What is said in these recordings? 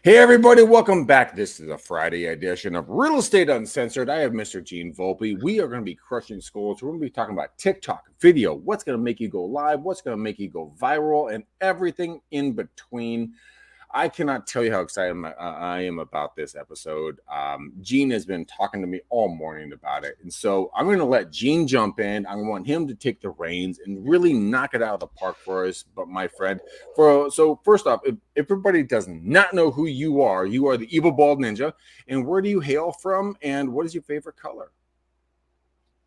Hey everybody, welcome back. This is a Friday edition of Real Estate Uncensored. I have Mr. Gene Volpe. We are going to be crushing skulls. We're going to be talking about TikTok, video, what's going to make you go live, what's going to make you go viral, and everything in between. I cannot tell you how excited I am about this episode. Gene has been talking to me all morning about it. And so I'm going to let Gene jump in. I want him to take the reins and really knock it out of the park for us. But my friend, so first off, if everybody does not know who you are the evil bald ninja. And where do you hail from? And what is your favorite color?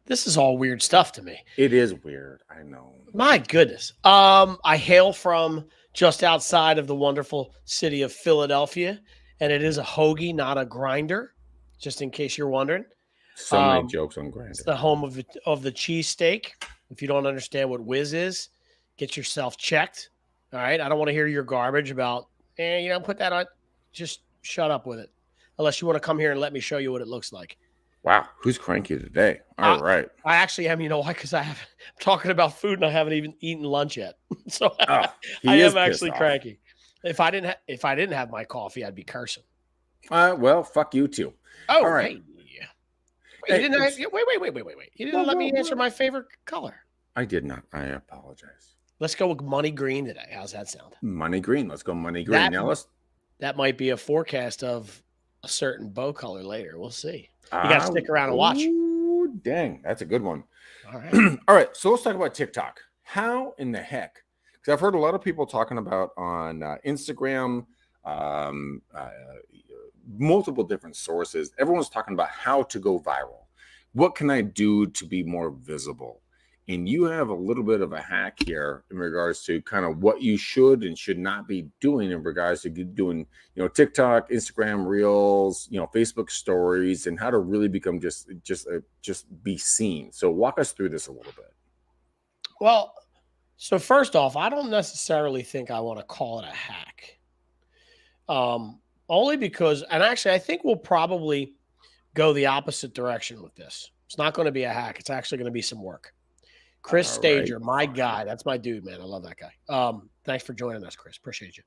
This is all weird stuff to me. It is weird. I know. My goodness. I hail from just outside of the wonderful city of Philadelphia, and it is a hoagie, not a grinder, just in case you're wondering. So many jokes on grinder. It's the home of the cheesesteak. If you don't understand what whiz is, get yourself checked. All right? I don't want to hear your garbage about, put that on. Just shut up with it. Unless you want to come here and let me show you what it looks like. Wow, who's cranky today? All right. I actually am, you know why? Because I'm talking about food and I haven't even eaten lunch yet. So I am actually cranky. If I didn't have my coffee, I'd be cursing. Well, fuck you too. Oh, all right. Wait, you didn't let me answer my favorite color. I did not. I apologize. Let's go with money green today. How's that sound? Money green. Let's go money green. That might be a forecast of a certain bow color later. We'll see. You got to stick around and watch. Ooh, dang, that's a good one. All right. All right, so let's talk about TikTok. How in the heck? Because I've heard a lot of people talking about on Instagram, multiple different sources. Everyone's talking about how to go viral. What can I do to be more visible? And you have a little bit of a hack here in regards to kind of what you should and should not be doing in regards to doing, TikTok, Instagram Reels, Facebook stories, and how to really become just be seen. So walk us through this a little bit. Well, so first off, I don't necessarily think I want to call it a hack. Only because, and actually, I think we'll probably go the opposite direction with this. It's not going to be a hack. It's actually going to be some work. Chris Stager, my guy. That's my dude, man. I love that guy. Thanks for joining us, Chris. Appreciate you.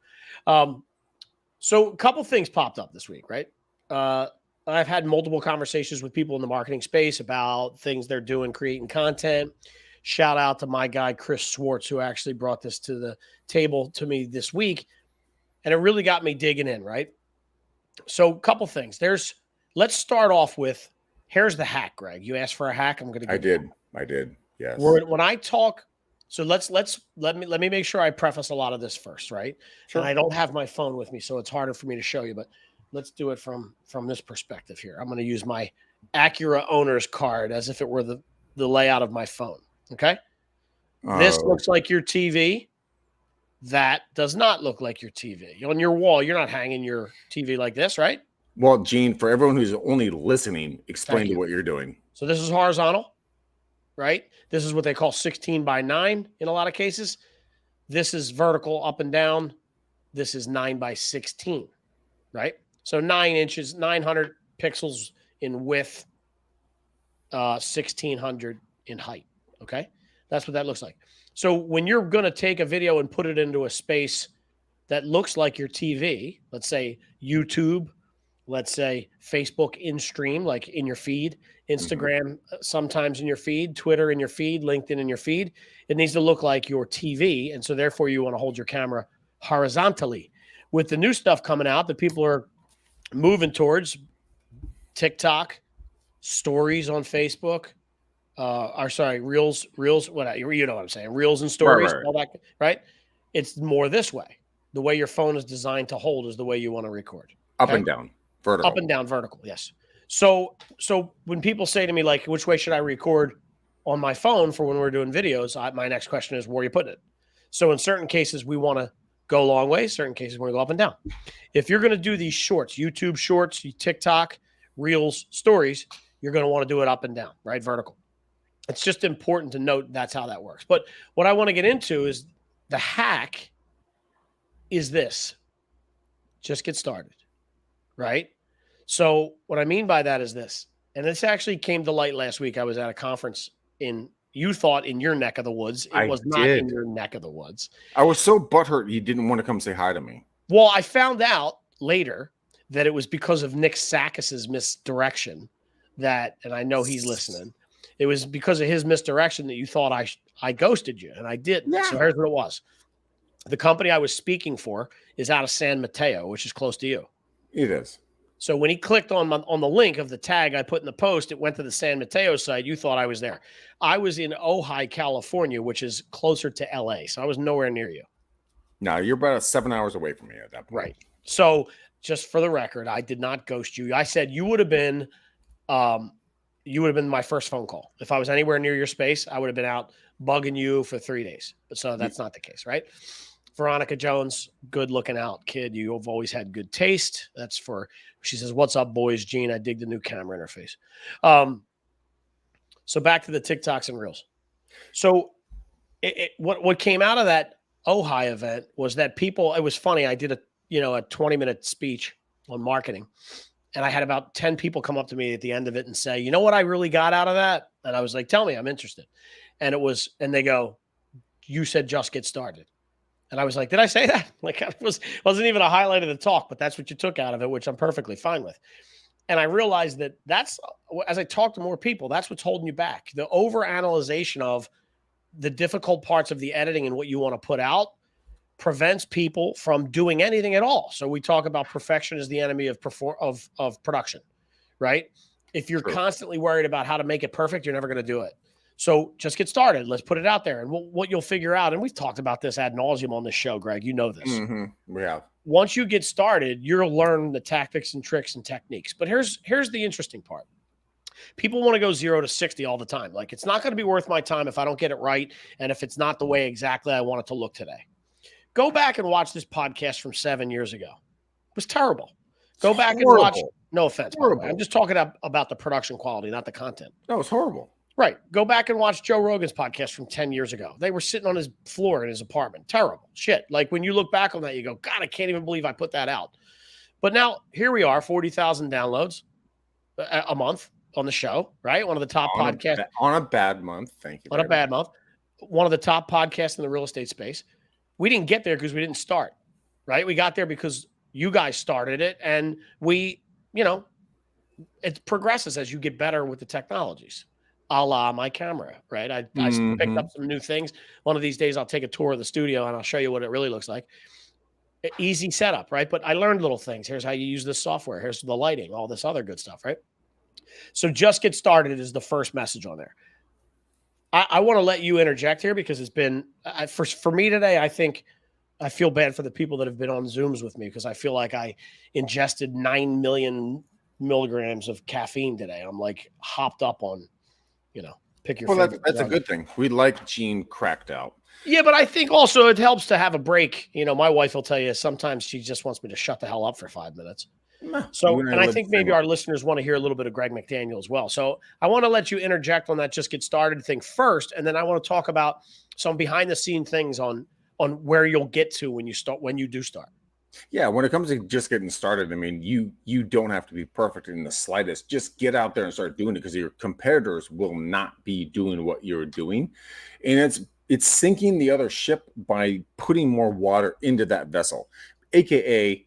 So a couple things popped up this week, right? I've had multiple conversations with people in the marketing space about things they're doing, creating content. Shout out to my guy, Chris Swartz, who actually brought this to the table to me this week. And it really got me digging in, right? So a couple things. Let's start off with, here's the hack, Greg. You asked for a hack. I'm going to give I did. Yes. When I talk, so let me make sure I preface a lot of this first, right? Sure. And I don't have my phone with me, so it's harder for me to show you, but let's do it from this perspective here. I'm going to use my Acura owner's card as if it were the layout of my phone. Okay. This looks like your TV. That does not look like your TV. On your wall, you're not hanging your TV like this, right? Well, Gene, for everyone who's only listening, explain what you're doing. So this is horizontal, right? This is what they call 16 by 9 in a lot of cases. This is vertical up and down. This is 9 by 16, right? So 9 inches, 900 pixels in width, 1,600 in height, okay? That's what that looks like. So when you're going to take a video and put it into a space that looks like your TV, let's say YouTube, let's say Facebook in stream, like in your feed, Instagram sometimes in your feed, Twitter in your feed, LinkedIn in your feed, it needs to look like your TV. And so therefore you want to hold your camera horizontally. With the new stuff coming out that people are moving towards, TikTok, stories on Facebook, Reels, what you know what I'm saying, Reels and stories, all that, right? It's more this way. The way your phone is designed to hold is the way you want to record. Up and down, vertical. Up and down, vertical, yes. So when people say to me, like, which way should I record on my phone for when we're doing videos, my next question is, where are you putting it? So in certain cases, we want to go long way. Certain cases, we want to go up and down. If you're going to do these shorts, YouTube shorts, TikTok, Reels, stories, you're going to want to do it up and down, right? Vertical. It's just important to note that's how that works. But what I want to get into is the hack is this. Just get started, right? So what I mean by that is this, and this actually came to light last week. I was at a conference you thought in your neck of the woods. It was not in your neck of the woods. I was so butthurt you didn't want to come say hi to me. Well, I found out later that it was because of Nick Sackis's misdirection that, and I know he's listening, it was because of his misdirection that you thought I ghosted you, and I didn't. Yeah. So here's what it was. The company I was speaking for is out of San Mateo, which is close to you. It is. So when he clicked on the link of the tag I put in the post, it went to the San Mateo site. You thought I was there. I was in Ojai, California, which is closer to LA. So I was nowhere near you. No, you're about 7 hours away from me at that point. Right. So just for the record, I did not ghost you. I said you would have been my first phone call. If I was anywhere near your space, I would have been out bugging you for 3 days. But so that's not the case, right? Veronica Jones, good looking out kid. You've always had good taste. That's for, she says, "What's up, boys? Gene, I dig the new camera interface." So back to the TikToks and Reels. So what came out of that Ojai event was that people, it was funny. I did a 20-minute speech on marketing, and I had about 10 people come up to me at the end of it and say, "You know what I really got out of that?" And I was like, "Tell me, I'm interested." And and they go, "You said just get started." And I was like, "Did I say that?" Like, it wasn't even a highlight of the talk, but that's what you took out of it, which I'm perfectly fine with. And I realized that as I talk to more people, that's what's holding you back. The overanalyzation of the difficult parts of the editing and what you want to put out prevents people from doing anything at all. So we talk about perfection as the enemy of production, right? If you're constantly worried about how to make it perfect, you're never going to do it. So just get started. Let's put it out there. And what you'll figure out, and we've talked about this ad nauseum on this show, Greg, you know this. Mm-hmm. Yeah. Once you get started, you'll learn the tactics and tricks and techniques. But here's the interesting part. People want to go 0 to 60 all the time. Like, it's not going to be worth my time if I don't get it right. And if it's not the way exactly I want it to look today. Go back and watch this podcast from 7 years ago. It was terrible. Go back and watch. No offense, by the way. I'm just talking about the production quality, not the content. No, it's horrible. Right. Go back and watch Joe Rogan's podcast from 10 years ago. They were sitting on his floor in his apartment. Terrible shit. Like, when you look back on that, you go, God, I can't even believe I put that out. But now here we are, 40,000 downloads a month on the show, right? One of the top podcasts. On a bad month. Thank you. On a bad month. One of the top podcasts in the real estate space. We didn't get there because we didn't start, right? We got there because you guys started it, and it progresses as you get better with the technologies. A la my camera, right? I picked up some new things. One of these days, I'll take a tour of the studio and I'll show you what it really looks like. Easy setup, right? But I learned little things. Here's how you use this software. Here's the lighting, all this other good stuff, right? So just get started is the first message on there. I want to let you interject here because it's been, for me today, I think I feel bad for the people that have been on Zooms with me because I feel like I ingested 9 million milligrams of caffeine today. I'm like hopped up on, pick your favorite. That's a good thing. We like Gene cracked out. Yeah, but I think also it helps to have a break. My wife will tell you sometimes she just wants me to shut the hell up for 5 minutes. So, and I think maybe our listeners want to hear a little bit of Greg McDaniel as well. So I want to let you interject on that just get started thing first. And then I want to talk about some behind the scene things on where you'll get to when you do start. Yeah, when it comes to just getting started, I mean, you don't have to be perfect in the slightest. Just get out there and start doing it because your competitors will not be doing what you're doing. And it's sinking the other ship by putting more water into that vessel, aka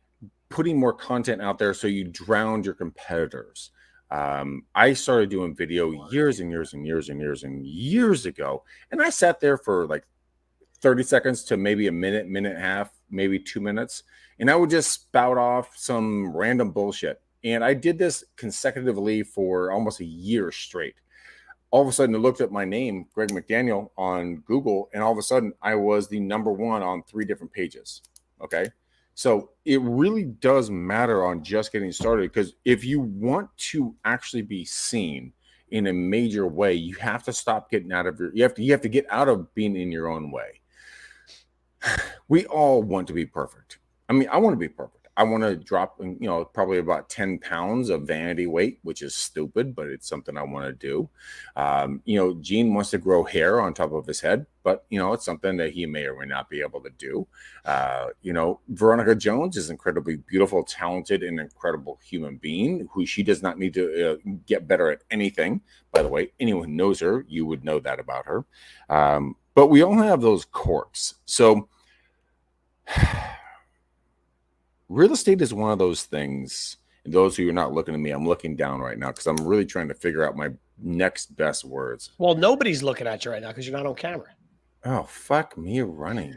putting more content out there so you drown your competitors. I started doing video years and years and years and years and years ago, and I sat there for like 30 seconds to maybe a minute, minute and a half, maybe 2 minutes, and I would just spout off some random bullshit. And I did this consecutively for almost a year straight. All of a sudden, I looked at my name, Greg McDaniel, on Google, and all of a sudden, I was the #1 on 3 different pages. Okay. So it really does matter on just getting started, because if you want to actually be seen in a major way, you have to stop getting out of you have to get out of being in your own way. We all want to be perfect. I mean, I want to be perfect. I want to drop, probably about 10 pounds of vanity weight, which is stupid, but it's something I want to do. Gene wants to grow hair on top of his head, but, it's something that he may or may not be able to do. Veronica Jones is incredibly beautiful, talented, and incredible human being who she does not need to get better at anything. By the way, anyone who knows her, you would know that about her. But we all have those quirks. So real estate is one of those things. And those who are not looking at me, I'm looking down right now because I'm really trying to figure out my next best words. Well, nobody's looking at you right now because you're not on camera. Oh, fuck me running.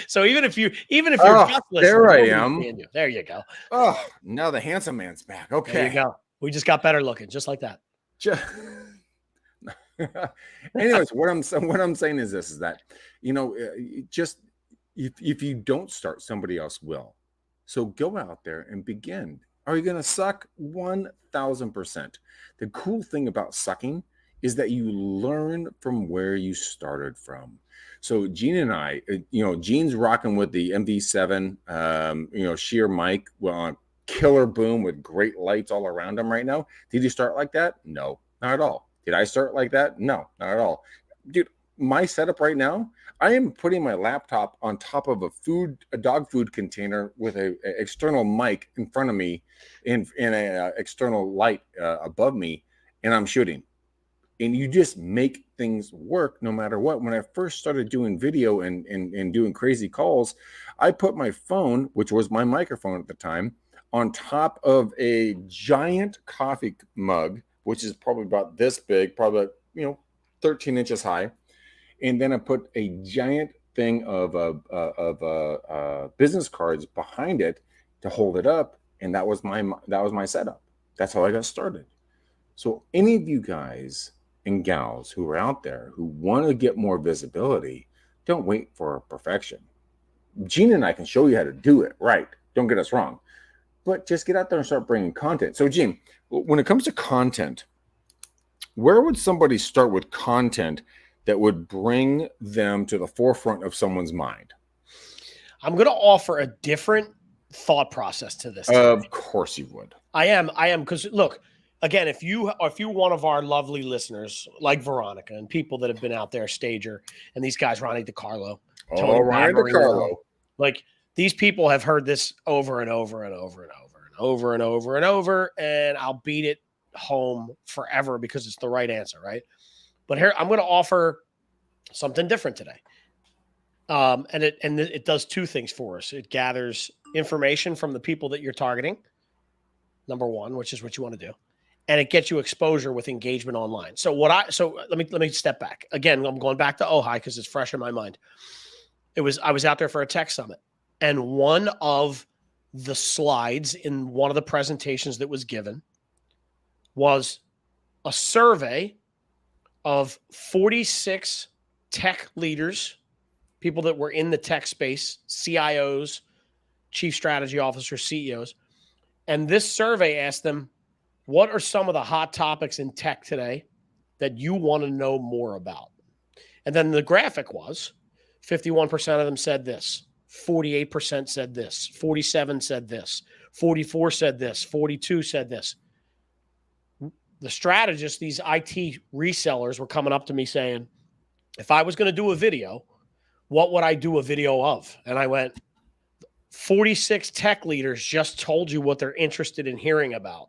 So even if you're Oh, just listening, there I nobody's am. seeing you. There you go. Oh, now the handsome man's back. Okay. There you go. We just got better looking, just like that. Anyways, what I'm saying is this: is that just if you don't start, somebody else will. So go out there and begin. Are you going to suck? 1,000%. The cool thing about sucking is that you learn from where you started from. So Gene and I, Gene's rocking with the MV7, sheer mic, well, killer boom with great lights all around him right now. Did he start like that? No, not at all. Did I start like that? No, not at all. Dude, my setup right now, I am putting my laptop on top of a dog food container with a external mic in front of me in a external light above me, and I'm shooting. And you just make things work no matter what. When I first started doing video and doing crazy calls, I put my phone, which was my microphone at the time, on top of a giant coffee mug, which is probably about this big, probably 13 inches high. And then I put a giant thing of business cards behind it to hold it up, and that was my setup. That's how I got started. So any of you guys and gals who are out there who want to get more visibility, don't wait for perfection. Gene and I can show you how to do it right. Don't get us wrong, but just get out there and start bringing content. So Gene, when it comes to content, where would somebody start with content that would bring them to the forefront of someone's mind? I'm going to offer a different thought process to this. Of course you would. I am. Because look, again, if you one of our lovely listeners like Veronica and people that have been out there, Stager and these guys, Ronnie DiCarlo, Ronnie DiCarlo, like these people have heard this over and over and over and over and over and over and over, and I'll beat it home forever because it's the right answer, right? But here I'm going to offer something different today, and it does two things for us. It gathers information from the people that you're targeting, number one, which is what you want to do, and it gets you exposure with engagement online. So let me step back again. I'm going back to Ojai because it's fresh in my mind. I was out there for a tech summit, and one of the slides in one of the presentations that was given was a survey of 46 tech leaders, people that were in the tech space, CIOs, chief strategy officers, CEOs. And this survey asked them, what are some of the hot topics in tech today that you want to know more about? And then the graphic was 51% of them said this, 48% said this, 47 said this, 44 said this, 42 said this. The strategists, these IT resellers, were coming up to me saying, if I was going to do a video, what would I do a video of? And I went, 46 tech leaders just told you what they're interested in hearing about.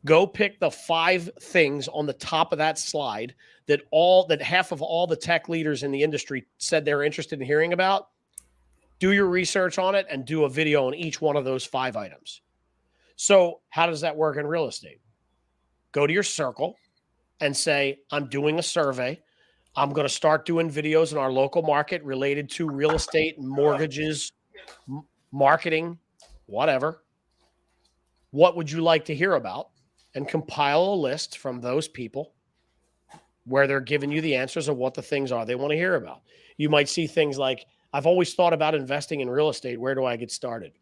Go pick the 5 things on the top of that slide that half of all the tech leaders in the industry said they're interested in hearing about. Do your research on it and do a video on each one of those 5 items. So how does that work in real estate? Go to your circle and say, I'm doing a survey. I'm going to start doing videos in our local market related to real estate, mortgages, marketing, whatever. What would you like to hear about? And compile a list from those people where they're giving you the answers of what the things are they want to hear about. You might see things like, I've always thought about investing in real estate. Where do I get started?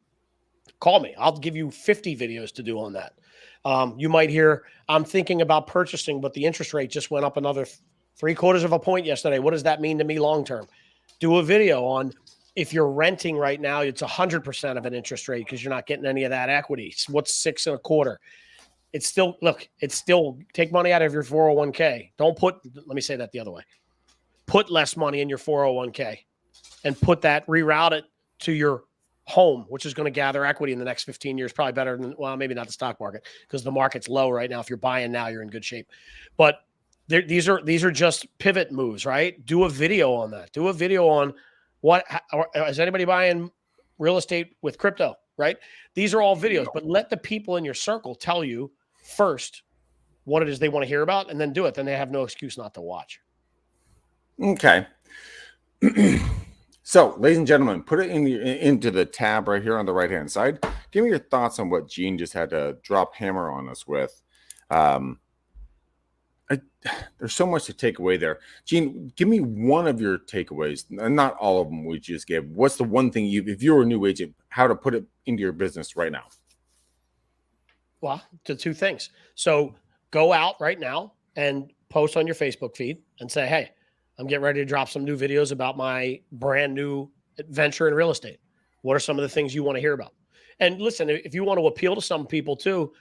Call me. I'll give you 50 videos to do on that. You might hear, I'm thinking about purchasing, but the interest rate just went up another 0.75 of a point yesterday. What does that mean to me long-term? Do a video on, if you're renting right now, it's 100% of an interest rate because you're not getting any of that equity. What's 6.25? It's still take money out of your 401k. Let me say that the other way. Put less money in your 401k and reroute it to your home, which is going to gather equity in the next 15 years, probably better than, well, maybe not the stock market because the market's low right now. If you're buying now, you're in good shape. But these are just pivot moves, right? Do a video on that. Do a video on is anybody buying real estate with crypto? right? These are all videos, but let the people in your circle tell you first what it is they want to hear about and then do it. Then they have no excuse not to watch. Okay. So, ladies and gentlemen, put it into the tab right here on the right-hand side. Give me your thoughts on what Gene just had to drop hammer on us with. There's so much to take away there. Gene, give me one of your takeaways, and not all of them we just gave. What's the one thing if you're a new agent, how to put it into your business right now? Well, the two things. So go out right now and post on your Facebook feed and say, hey, I'm getting ready to drop some new videos about my brand new venture in real estate. What are some of the things you want to hear about? And listen, if you want to appeal to some people too,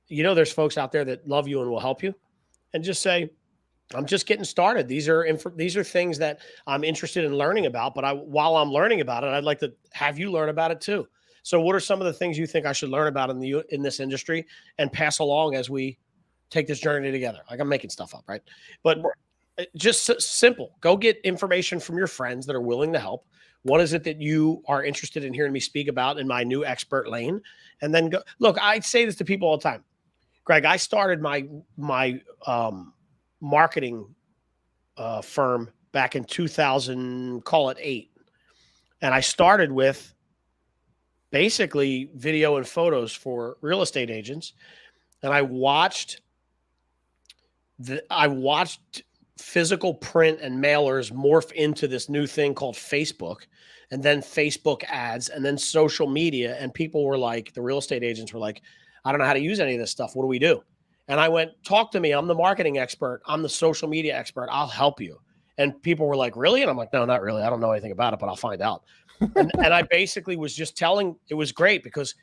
there's folks out there that love you and will help you. And just say, I'm just getting started. These are things that I'm interested in learning about. But while I'm learning about it, I'd like to have you learn about it too. So, what are some of the things you think I should learn about in this industry and pass along as we take this journey together? Like, I'm making stuff up, right? But just simple. Go get information from your friends that are willing to help. What is it that you are interested in hearing me speak about in my new expert lane? And then go. Look, I say this to people all the time. Greg, I started my marketing firm back in 2000, call it 8. And I started with basically video and photos for real estate agents. And I watched physical print and mailers morph into this new thing called Facebook, and then Facebook ads, and then social media. And people were like, the real estate agents were like, I don't know how to use any of this stuff. What do we do? And I went, talk to me. I'm the marketing expert. I'm the social media expert. I'll help you. And people were like, really? And I'm like, no, not really. I don't know anything about it, but I'll find out. and I basically was just telling, it was great because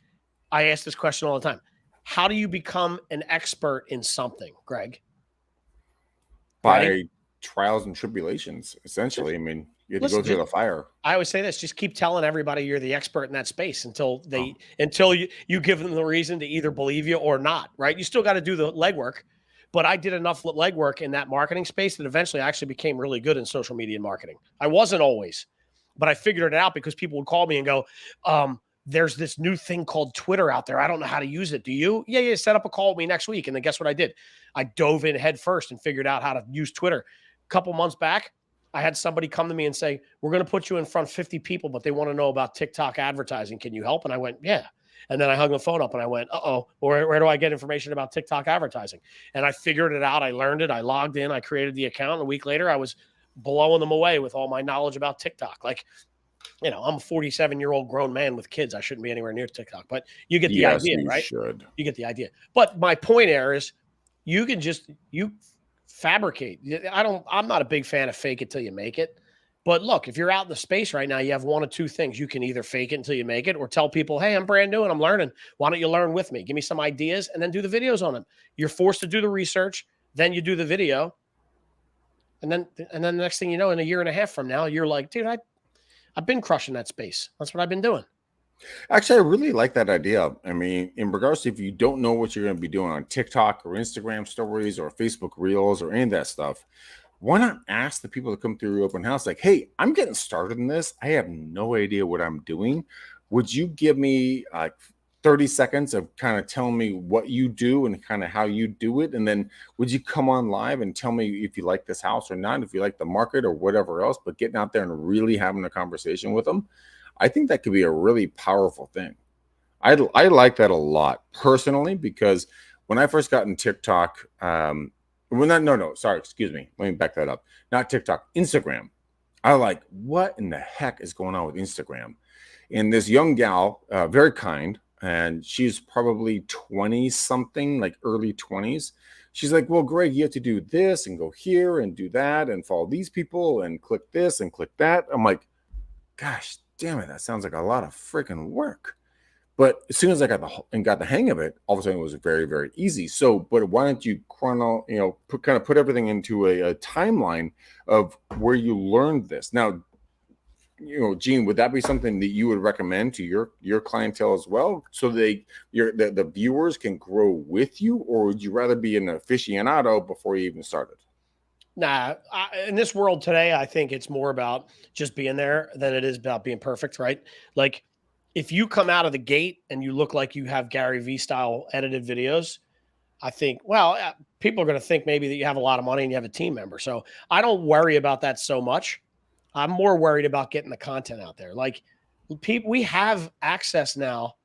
I ask this question all the time. How do you become an expert in something, Greg? By trials and tribulations, essentially. I mean, you have to go through the fire. I always say this: just keep telling everybody you're the expert in that space until you give them the reason to either believe you or not. Right? You still got to do the legwork, but I did enough legwork in that marketing space that eventually I actually became really good in social media and marketing. I wasn't always, but I figured it out because people would call me and go, there's this new thing called Twitter out there. I don't know how to use it. Do you? Yeah. Set up a call with me next week. And then guess what I did? I dove in head first and figured out how to use Twitter. A couple months back, I had somebody come to me and say, we're going to put you in front of 50 people, but they want to know about TikTok advertising. Can you help? And I went, yeah. And then I hung the phone up and I went, where do I get information about TikTok advertising? And I figured it out. I learned it. I logged in. I created the account. A week later, I was blowing them away with all my knowledge about TikTok. Like, I'm a 47-year-old grown man with kids. I shouldn't be anywhere near TikTok, but you get the idea, right? You get the idea. But my point here is you fabricate. I'm not a big fan of fake it till you make it. But look, if you're out in the space right now, you have one of two things. You can either fake it until you make it or tell people, hey, I'm brand new and I'm learning. Why don't you learn with me? Give me some ideas and then do the videos on them. You're forced to do the research. Then you do the video. And then the next thing you know, in a year and a half from now, you're like, dude, I've been crushing that space. That's what I've been doing. Actually, I really like that idea. I mean, in regards to if you don't know what you're going to be doing on TikTok or Instagram stories or Facebook Reels or any of that stuff, why not ask the people that come through your open house, like, hey, I'm getting started in this. I have no idea what I'm doing. Would you give me 30 seconds of kind of telling me what you do and kind of how you do it? And then would you come on live and tell me if you like this house or not, if you like the market or whatever else, but getting out there and really having a conversation with them? I think that could be a really powerful thing. I like that a lot personally, because when I first got in TikTok, excuse me. Let me back that up. Not TikTok, Instagram. I like, what in the heck is going on with Instagram? And this young gal, very kind, and she's probably 20 something, like early 20s. She's like, well, Greg, you have to do this and go here and do that and follow these people and click this and click that. I'm like, gosh, damn it, that sounds like a lot of freaking work. But as soon as I got the hang of it, all of a sudden it was very, very easy. So, but why don't you put everything into a timeline of where you learned this? Now, Gene, would that be something that you would recommend to your clientele as well, so the viewers can grow with you, or would you rather be an aficionado before you even started? Nah, in this world today, I think it's more about just being there than it is about being perfect, right? Like, if you come out of the gate and you look like you have Gary V style edited videos, I think, well, people are going to think maybe that you have a lot of money and you have a team member. So I don't worry about that so much. I'm more worried about getting the content out there. Like, people, we have access now.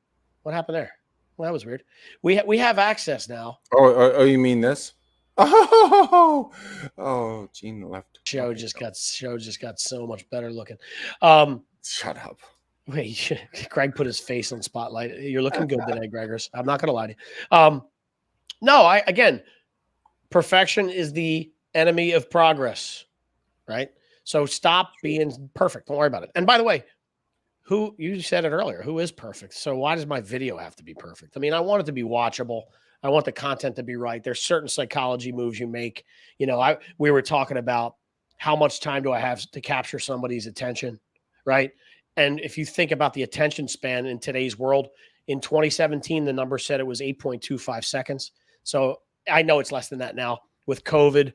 What happened there? Well, that was weird. We have access now. Oh, you mean this? Oh, Gene left. Show Okay, just go. got so much better looking. Shut up. Wait, Greg put his face on spotlight. You're looking good today, Gregors. I'm not going to lie to you. No, again, perfection is the enemy of progress, right? So stop being perfect. Don't worry about it. And by the way, you said it earlier, who is perfect? So why does my video have to be perfect? I mean, I want it to be watchable. I want the content to be right. There's certain psychology moves you make. We were talking about how much time do I have to capture somebody's attention, right? And if you think about the attention span in today's world, in 2017, the number said it was 8.25 seconds. So I know it's less than that now with COVID.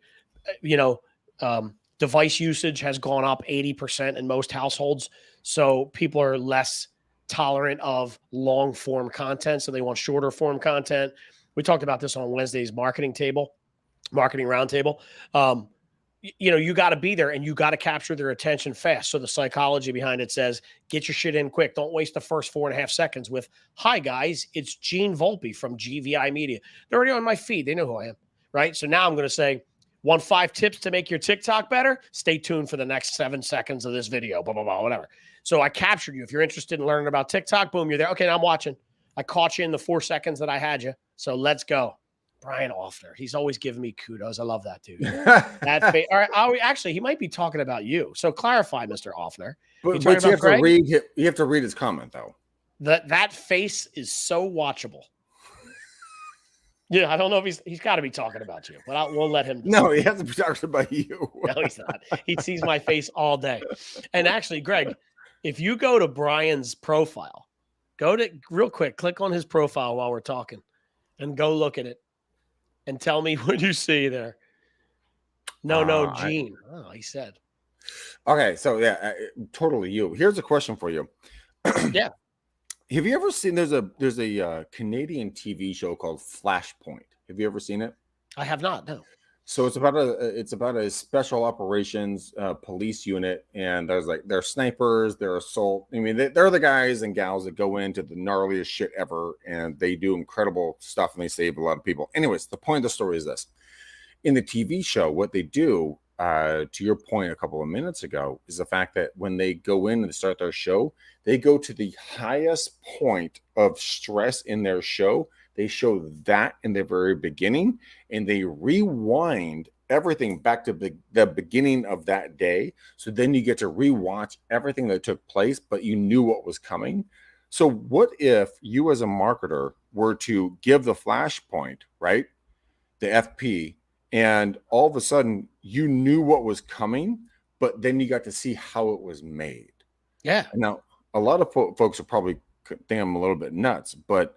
Device usage has gone up 80% in most households. So people are less tolerant of long form content. So they want shorter form content. We talked about this on Wednesday's marketing roundtable. You got to be there and you got to capture their attention fast. So the psychology behind it says, get your shit in quick. Don't waste the first 4.5 seconds with, hi guys, it's Gene Volpe from GVI Media. They're already on my feed. They know who I am, right? So now I'm going to say, 5 tips to make your TikTok better? Stay tuned for the next 7 seconds of this video, blah, blah, blah, whatever. So I captured you. If you're interested in learning about TikTok, boom, you're there. Okay, now I'm watching. I caught you in the 4 seconds that I had you. So let's go. Brian Offner. He's always giving me kudos. I love that dude. All right, actually, he might be talking about you. So clarify, Mr. Offner. But you have to read. You have to read his comment though. That face is so watchable. Yeah, I don't know if he's got to be talking about you, but we'll let him decide. No, he has to be talking about you. No, he's not. He sees my face all day. And actually, Greg, if you go to Brian's profile, real quick, click on his profile while we're talking and go look at it and tell me what you see there. No, Gene. He said. Okay, so yeah, totally you. Here's a question for you. Yeah. Have you ever seen there's a Canadian TV show called Flashpoint? Have you ever seen it? I have not. No. So it's about a special operations police unit, and they're snipers, they're assault. I mean, they're the guys and gals that go into the gnarliest shit ever, and they do incredible stuff, and they save a lot of people. Anyways, the point of the story is this: in the TV show, what they do, to your point a couple of minutes ago, is the fact that when they go in and start their show, they go to the highest point of stress in their show. They show that in the very beginning, and they rewind everything back to the beginning of that day. So then you get to rewatch everything that took place, but you knew what was coming. So what if you as a marketer were to give the flashpoint, right, the FP, and all of a sudden you knew what was coming, but then you got to see how it was made? Yeah. Now, a lot of folks are probably think I'm a little bit nuts, but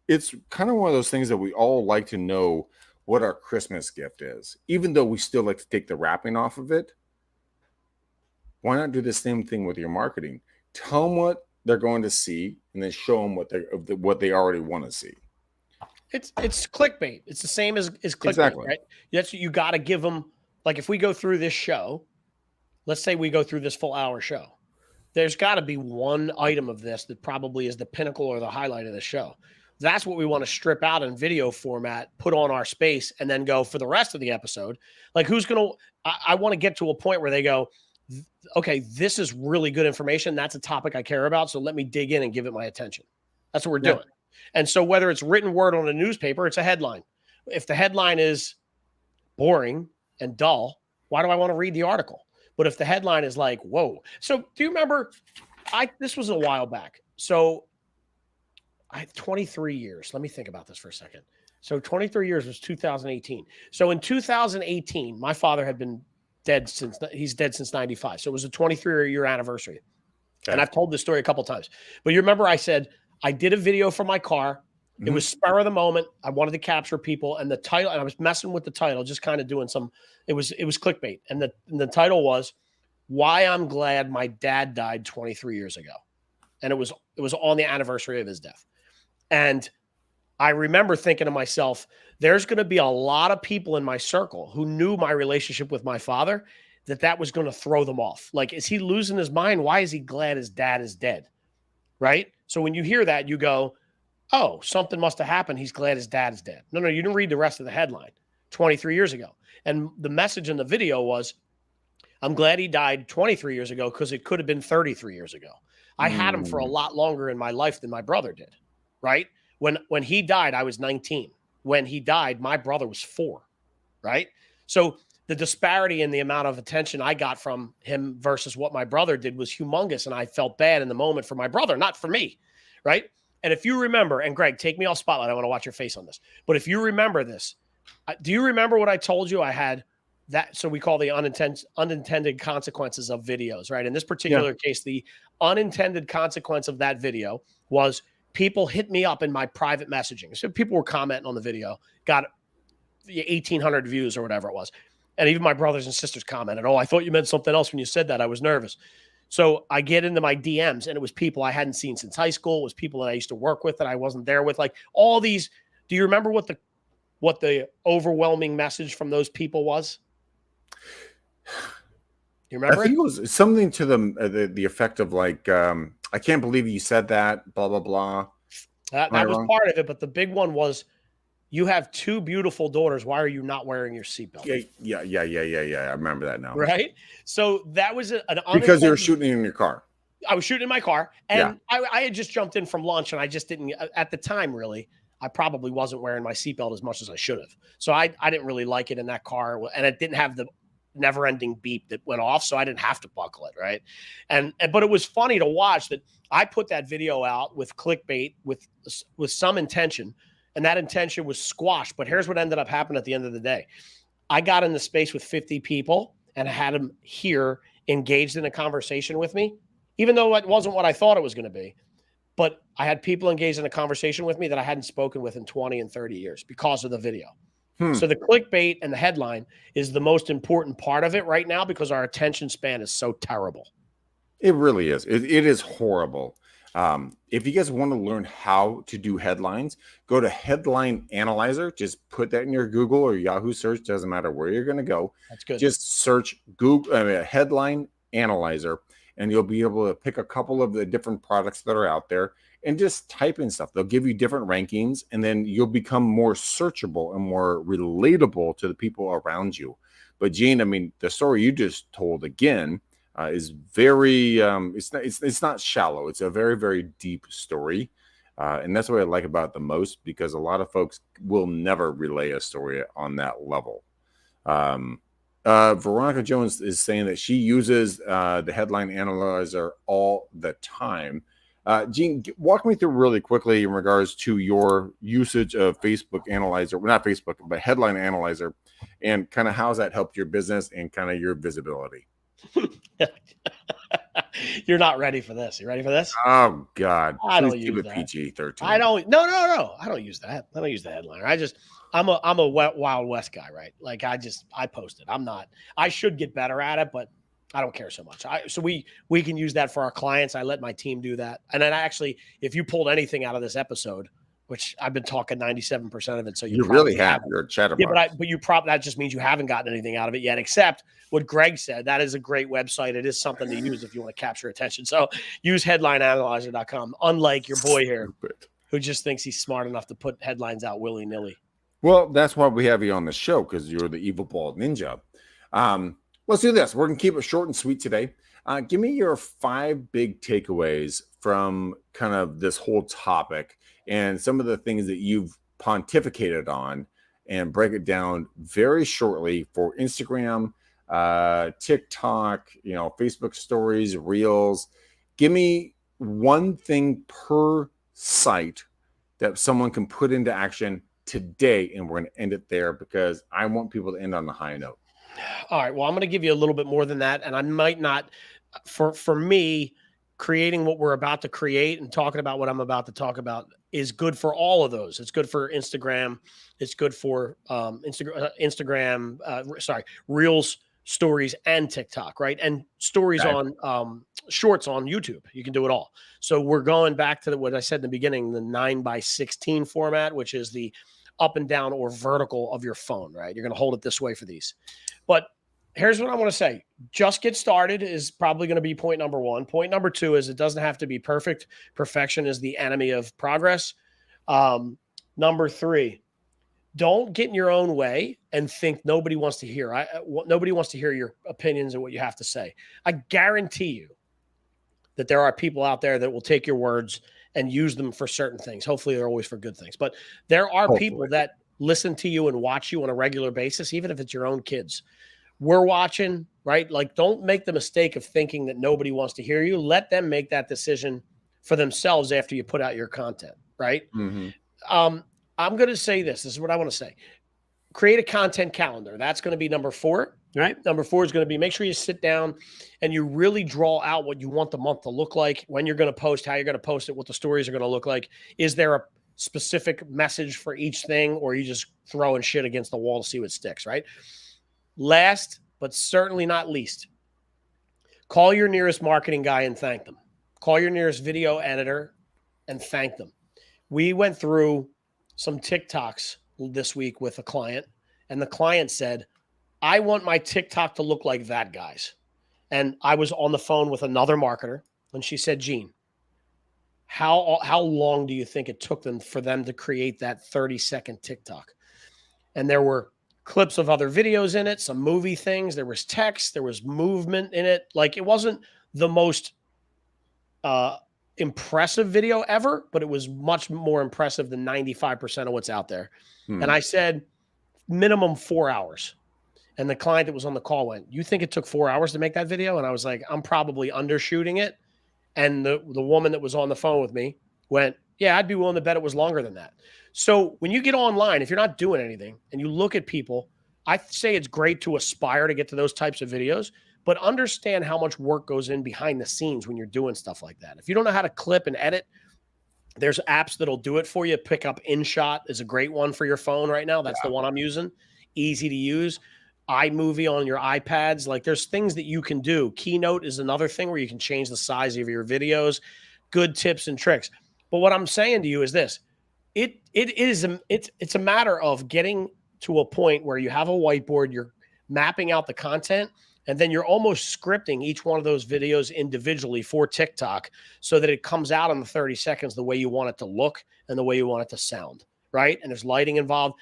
it's kind of one of those things that we all like to know what our Christmas gift is, even though we still like to take the wrapping off of it. Why not do the same thing with your marketing? Tell them what they're going to see, and then show them what they already want to see. It's clickbait. It's the same as clickbait, exactly. Right? That's what you got to give them. Like if we go through this show, let's say we go through this full hour show, there's got to be one item of this that probably is the pinnacle or the highlight of the show. That's what we want to strip out in video format, put on our space, and then go for the rest of the episode. Like I want to get to a point where they go, okay, this is really good information. That's a topic I care about. So let me dig in and give it my attention. That's what we're doing. And so whether it's written word on a newspaper, it's a headline. If the headline is boring and dull, why do I want to read the article? But if the headline is like, whoa. So do you remember, this was a while back. So I have 23 years. Let me think about this for a second. So 23 years was 2018. So in 2018, my father had been dead since 95. So it was a 23-year anniversary. Okay. And I've told this story a couple times. But you remember I said, I did a video for my car. Mm-hmm. It was spur of the moment. I wanted to capture people, and the title, and I was messing with the title, just kind of doing it was clickbait. And the title was, Why I'm Glad My Dad Died 23 years ago. and it was on the anniversary of his death. And I remember thinking to myself, there's going to be a lot of people in my circle who knew my relationship with my father that was going to throw them off. Like, is he losing his mind? Why is he glad his dad is dead? Right? So when you hear that, you go, oh, something must have happened. He's glad his dad is dead. No, you didn't read the rest of the headline. 23 years ago. And the message in the video was, I'm glad he died 23 years ago because it could have been 33 years ago. I had him for a lot longer in my life than my brother did, right? When he died, I was 19. When he died, my brother was 4, right? So the disparity in the amount of attention I got from him versus what my brother did was humongous, and I felt bad in the moment for my brother, not for me, right? And if you remember, and Greg, take me off spotlight. I want to watch your face on this. But if you remember this, do you remember what I told you? I had that, so we call the unintended consequences of videos, right? In this particular case, the unintended consequence of that video was people hit me up in my private messaging. So people were commenting on the video, got 1,800 views or whatever it was. And even my brothers and sisters commented, oh, I thought you meant something else when you said that. I was nervous. So I get into my DMs, and it was people I hadn't seen since high school. It was people that I used to work with that I wasn't there with. Like all these. Do you remember what the overwhelming message from those people was? You remember? I think it was something to the effect of like, I can't believe you said that, blah, blah, blah. That was part of it. But the big one was, you have 2 beautiful daughters. Why are you not wearing your seatbelt? Yeah. I remember that now. Right? So that was because you were shooting in your car. I was shooting in my car, and I had just jumped in from lunch, and I just didn't, at the time, really, I probably wasn't wearing my seatbelt as much as I should have. So I didn't really like it in that car, and it didn't have the never-ending beep that went off, so I didn't have to buckle it, right? But it was funny to watch that I put that video out with clickbait with some intention, and that intention was squashed. But here's what ended up happening at the end of the day. I got in the space with 50 people and had them here engaged in a conversation with me, even though it wasn't what I thought it was going to be. But I had people engaged in a conversation with me that I hadn't spoken with in 20 and 30 years because of the video. So the clickbait and the headline is the most important part of it right now because our attention span is so terrible. It really is. It is horrible. If you guys want to learn how to do headlines, go to Headline Analyzer. Just put that in your Google or Yahoo search. Doesn't matter where you're going to go. That's good. Just search Headline Analyzer, and you'll be able to pick a couple of the different products that are out there and just type in stuff. They'll give you different rankings, and then you'll become more searchable and more relatable to the people around you. But Gene, I mean, the story you just told again is very, it's not shallow. It's a very, very deep story. And that's what I like about it the most, because a lot of folks will never relay a story on that level. Veronica Jones is saying that she uses the Headline Analyzer all the time. Gene, walk me through really quickly in regards to your usage of Facebook Analyzer, well, not Facebook, but Headline Analyzer, and kind of how's that helped your business and kind of your visibility. You're not ready for this. You ready for this? Oh God! I don't use it PG-13. I don't. No. I don't use that. I don't use the headliner. I'm a Wild West guy, right? Like I post it. I should get better at it, but I don't care so much. So we can use that for our clients. I let my team do that. And then actually, if you pulled anything out of this episode, which I've been talking 97% of it, so you really have. You're a chatterbox. Yeah, but that just means you haven't gotten anything out of it yet, except what Greg said. That is a great website. It is something to use if you want to capture attention. So use headlineanalyzer.com, unlike your boy here, who just thinks he's smart enough to put headlines out willy-nilly. Well, that's why we have you on the show, because you're the evil bald ninja. Let's do this. We're going to keep it short and sweet today. Give me your 5 big takeaways from kind of this whole topic and some of the things that you've pontificated on, and break it down very shortly for Instagram, TikTok, Facebook stories, Reels. Give me one thing per site that someone can put into action today, and we're going to end it there because I want people to end on a high note. All right. Well, I'm going to give you a little bit more than that. And I might not, for me, creating what we're about to create and talking about what I'm about to talk about is good for all of those. It's good for Instagram. It's good for Reels, stories and TikTok, right? And stories on shorts on YouTube. You can do it all. So we're going back to what I said in the beginning, the 9:16 format, which is the up and down or vertical of your phone, right? You're going to hold it this way for these. But here's what I want to say. Just get started is probably going to be point number one. Point number two is it doesn't have to be perfect. Perfection is the enemy of progress. Number three, don't get in your own way and think nobody wants to hear. Nobody wants to hear your opinions and what you have to say. I guarantee you that there are people out there that will take your words and use them for certain things. Hopefully, they're always for good things. But there are people that listen to you and watch you on a regular basis, even if it's your own kids. We're watching, right? Like, don't make the mistake of thinking that nobody wants to hear you. Let them make that decision for themselves after you put out your content, right? I'm going to say this. This is what I want to say. Create a content calendar. That's going to be number 4, right? Number 4 is going to be make sure you sit down and you really draw out what you want the month to look like, when you're going to post, how you're going to post it, what the stories are going to look like. Is there a specific message for each thing, or are you just throwing shit against the wall to see what sticks, right? Last, but certainly not least, call your nearest marketing guy and thank them. Call your nearest video editor and thank them. We went through some TikToks this week with a client, and the client said, I want my TikTok to look like that guy's. And I was on the phone with another marketer, and she said, Gene, how long do you think it took them for them to create that 30-second TikTok? And there were clips of other videos in it, some movie things. There was text, there was movement in it. Like, it wasn't the most impressive video ever, but it was much more impressive than 95% of what's out there. And I said, minimum 4 hours. And the client that was on the call went, you think it took 4 hours to make that video? And I was like, I'm probably undershooting it. And the woman that was on the phone with me went, yeah, I'd be willing to bet it was longer than that. So when you get online, if you're not doing anything and you look at people, I say it's great to aspire to get to those types of videos, but understand how much work goes in behind the scenes when you're doing stuff like that. If you don't know how to clip and edit, there's apps that'll do it for you. Pick up InShot is a great one for your phone right now. That's the one I'm using. Easy to use. iMovie on your iPads. Like, there's things that you can do. Keynote is another thing where you can change the size of your videos. Good tips and tricks. But what I'm saying to you is this. It's a matter of getting to a point where you have a whiteboard, you're mapping out the content, and then you're almost scripting each one of those videos individually for TikTok so that it comes out in the 30 seconds the way you want it to look and the way you want it to sound, right? And there's lighting involved.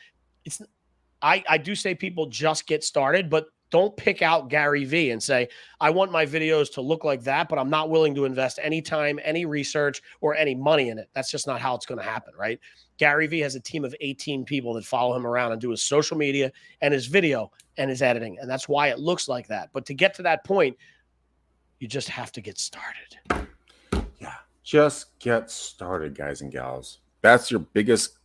I do say people just get started, but don't pick out Gary Vee and say, I want my videos to look like that, but I'm not willing to invest any time, any research, or any money in it. That's just not how it's going to happen, right? Gary Vee has a team of 18 people that follow him around and do his social media and his video and his editing. And that's why it looks like that. But to get to that point, you just have to get started. Yeah, just get started, guys and gals. That's your biggest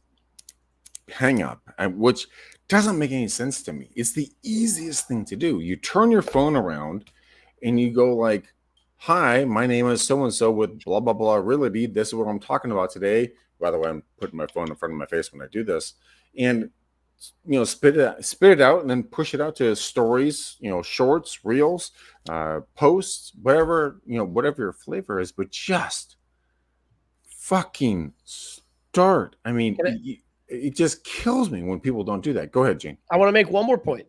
hang up, which doesn't make any sense to me. It's the easiest thing to do. You turn your phone around and you go like, hi, my name is so-and-so with blah, blah, blah realty. This is what I'm talking about today. By the way, I'm putting my phone in front of my face when I do this. And, spit it out and then push it out to stories, shorts, reels, posts, whatever your flavor is, but just fucking start. I mean, it just kills me when people don't do that. Go ahead, Gene. I want to make one more point.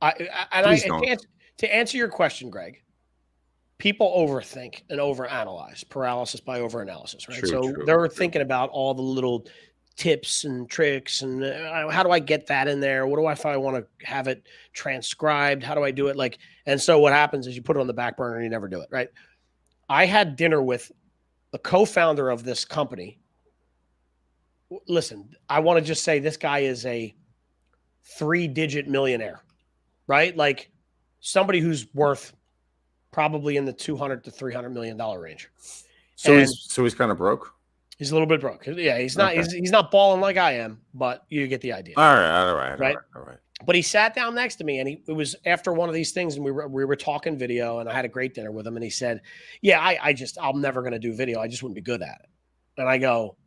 To answer your question, Greg, people overthink and overanalyze, paralysis by overanalysis, right? They're thinking about all the little tips and tricks and how do I get that in there? What do I if I want to have it transcribed? How do I do it? And so what happens is you put it on the back burner and you never do it, right? I had dinner with the co-founder of this company. Listen, I want to just say this guy is a 3-digit millionaire, right? Like somebody who's worth probably in the $200 to $300 million range. So he's kind of broke. He's a little bit broke. Yeah, he's not. Okay. He's not balling like I am, but you get the idea. All right. But he sat down next to me, and it was after one of these things, and we were talking video, and I had a great dinner with him, and he said, "Yeah, I'm never going to do video. I just wouldn't be good at it." And I go,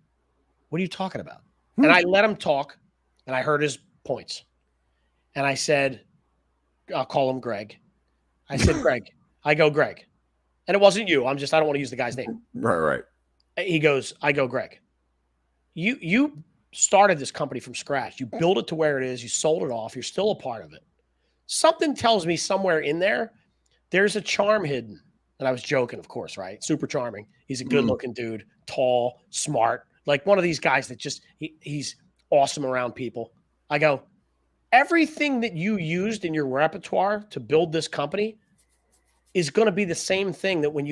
what are you talking about? And I let him talk, and I heard his points. And I said, I'll call him Greg. I said, Greg. I go, Greg. And it wasn't you. I don't want to use the guy's name. Right. He goes, I go, Greg, you started this company from scratch. You built it to where it is. You sold it off. You're still a part of it. Something tells me somewhere in there, there's a charm hidden. And I was joking, of course, right? Super charming. He's a good-looking dude, tall, smart, like one of these guys that just he's awesome around people. I go, everything that you used in your repertoire to build this company is going to be the same thing that when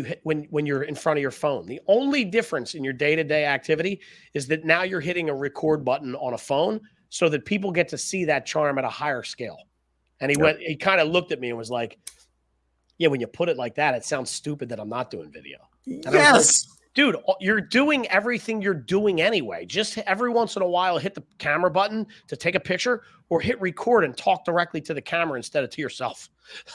you're in front of your phone. The only difference in your day-to-day activity is that now you're hitting a record button on a phone so that people get to see that charm at a higher scale. And he kind of looked at me and was like, yeah, when you put it like that, it sounds stupid that I'm not doing video. And yes. Dude, you're doing everything you're doing anyway. Just every once in a while, hit the camera button to take a picture or hit record and talk directly to the camera instead of to yourself.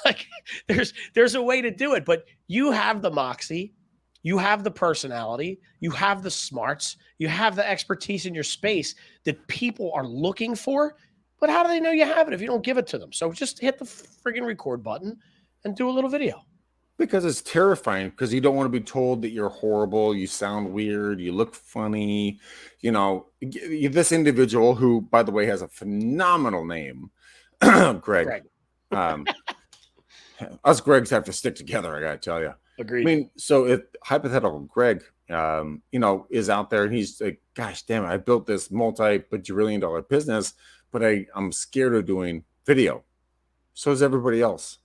Like there's a way to do it, but you have the moxie, you have the personality, you have the smarts, you have the expertise in your space that people are looking for. But how do they know you have it if you don't give it to them? So just hit the friggin' record button and do a little video. Because it's terrifying, because you don't want to be told that you're horrible, you sound weird, you look funny. You know, this individual, who, by the way, has a phenomenal name, Greg. Us Gregs have to stick together, I gotta tell you. Agreed. I mean, so if hypothetical Greg, is out there and he's like, gosh damn it, I built this multi-bajillion dollar business, but I'm scared of doing video. So is everybody else.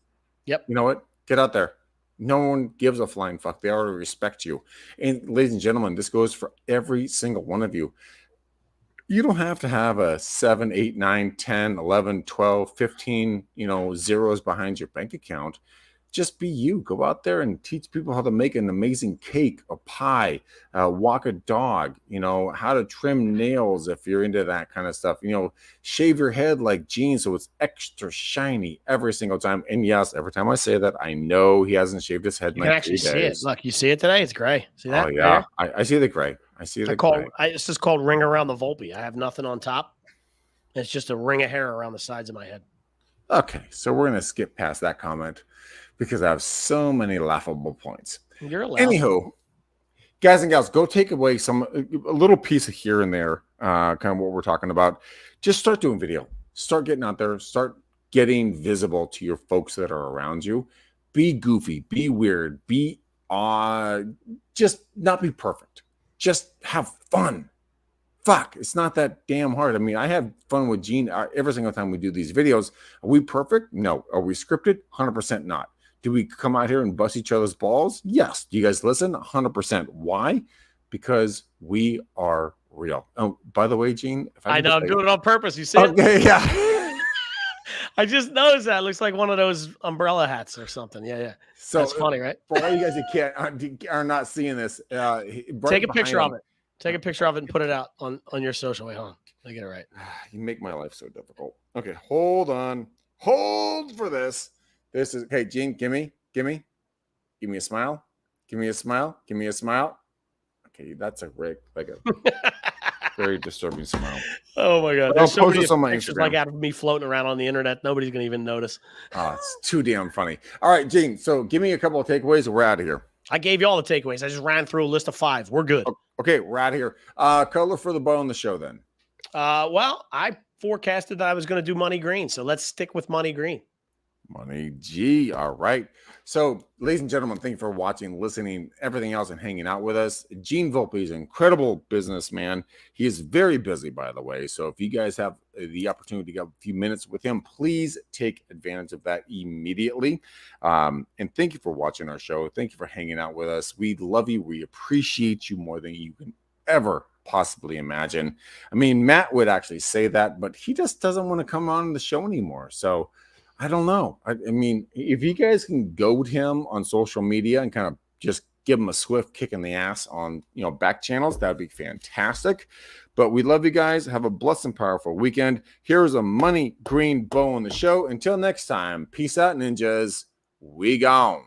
Yep. You know what? Get out there. No one gives a flying fuck. They already respect you. And ladies and gentlemen, this goes for every single one of you. You don't have to have a 7, 8, 9, 10, 11, 12, 15, zeros behind your bank account. Just be you. Go out there and teach people how to make an amazing cake, a pie, walk a dog, how to trim nails if you're into that kind of stuff. Shave your head like Gene so it's extra shiny every single time. And yes, every time I say that, I know he hasn't shaved his head in like 3 days. You can actually see it. Look, you see it today? It's gray. See that? Oh, yeah. I see the gray. I see the gray. This is called ring around the Volpe. I have nothing on top. It's just a ring of hair around the sides of my head. Okay, so we're going to skip past that comment, because I have so many laughable points. You're allowed. Anywho, guys and gals, go take away a little piece of here and there, kind of what we're talking about. Just start doing video. Start getting out there. Start getting visible to your folks that are around you. Be goofy. Be weird. Be just not be perfect. Just have fun. Fuck, it's not that damn hard. I mean, I have fun with Gene every single time we do these videos. Are we perfect? No. Are we scripted? 100% not. Do we come out here and bust each other's balls? Yes. Do you guys listen? 100%. Why? Because we are real. Oh, by the way, Gene, I know I'm doing it on purpose. You see it? Okay, yeah. I just noticed that. It looks like one of those umbrella hats or something. Yeah. So that's funny, right? For all you guys that are not seeing this, take a picture of it. Take a picture of it and put it out on your social. Wait, hold on. Let me get it right. You make my life so difficult. Okay, hold on. Hold for this. This is okay, Gene. Give me a smile. Give me a smile. Give me a smile. Okay, that's a very disturbing smile. Oh my god! I'll post this on my Instagram. Like out of me floating around on the internet, nobody's gonna even notice. Oh, it's too damn funny. All right, Gene. So give me a couple of takeaways, and we're out of here. I gave you all the takeaways. I just ran through a list of 5. We're good. Okay, we're out of here. Color for the bow on the show then. Well, I forecasted that I was going to do money green, so let's stick with money green. Money G. All right. So, ladies and gentlemen, thank you for watching, listening, everything else, and hanging out with us. Gene Volpe is an incredible businessman. He is very busy, by the way. So, if you guys have the opportunity to get a few minutes with him, please take advantage of that immediately. And thank you for watching our show. Thank you for hanging out with us. We love you. We appreciate you more than you can ever possibly imagine. I mean, Matt would actually say that, but he just doesn't want to come on the show anymore. So, I don't know. I mean, if you guys can goad him on social media and kind of just give him a swift kick in the ass on, back channels, that'd be fantastic. But we love you guys. Have a blessed and powerful weekend. Here's a money green bow on the show. Until next time, peace out, ninjas. We gone.